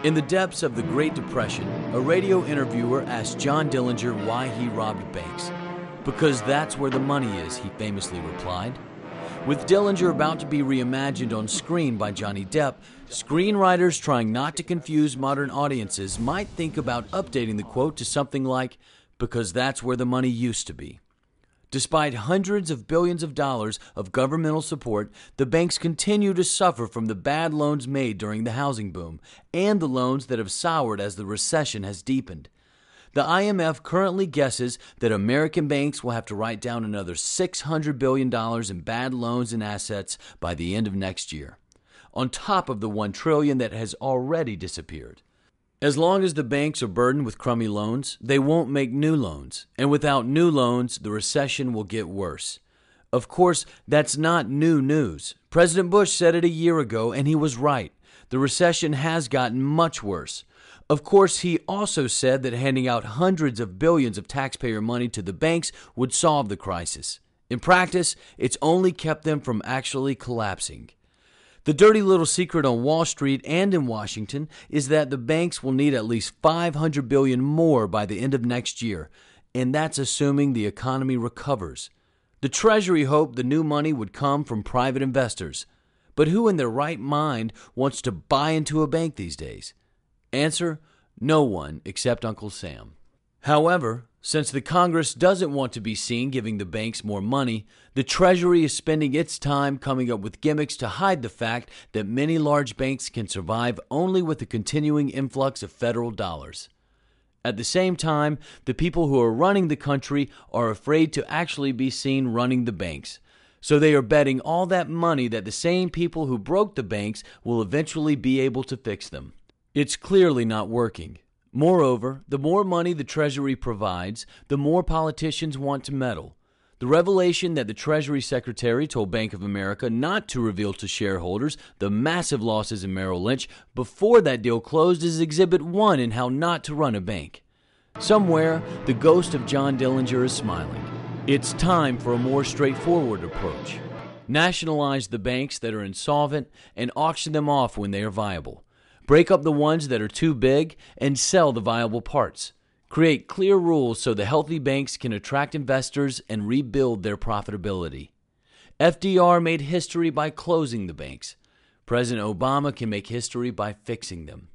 In the depths of the Great Depression, a radio interviewer asked John Dillinger why he robbed banks. "Because that's where the money is," he famously replied. With Dillinger about to be reimagined on screen by Johnny Depp, screenwriters trying not to confuse modern audiences might think about updating the quote to something like, "Because that's where the money used to be." Despite hundreds of billions of dollars of governmental support, the banks continue to suffer from the bad loans made during the housing boom and the loans that have soured as the recession has deepened. The IMF currently guesses that American banks will have to write down another $600 billion in bad loans and assets by the end of next year, on top of the $1 trillion that has already disappeared. As long as the banks are burdened with crummy loans, they won't make new loans, and without new loans, the recession will get worse. Of course, that's not new news. President Bush said it a year ago, and he was right. The recession has gotten much worse. Of course, he also said that handing out hundreds of billions of taxpayer money to the banks would solve the crisis. In practice, it's only kept them from actually collapsing. The dirty little secret on Wall Street and in Washington is that the banks will need at least $500 billion more by the end of next year, and that's assuming the economy recovers. The Treasury hoped the new money would come from private investors. But who in their right mind wants to buy into a bank these days? Answer: no one except Uncle Sam. However, since the Congress doesn't want to be seen giving the banks more money, the Treasury is spending its time coming up with gimmicks to hide the fact that many large banks can survive only with the continuing influx of federal dollars. At the same time, the people who are running the country are afraid to actually be seen running the banks. So they are betting all that money that the same people who broke the banks will eventually be able to fix them. It's clearly not working. Moreover, the more money the Treasury provides, the more politicians want to meddle. The revelation that the Treasury Secretary told Bank of America not to reveal to shareholders the massive losses in Merrill Lynch before that deal closed is Exhibit 1 in how not to run a bank. Somewhere, the ghost of John Dillinger is smiling. It's time for a more straightforward approach. Nationalize the banks that are insolvent and auction them off when they are viable. Break up the ones that are too big and sell the viable parts. Create clear rules so the healthy banks can attract investors and rebuild their profitability. FDR made history by closing the banks. President Obama can make history by fixing them.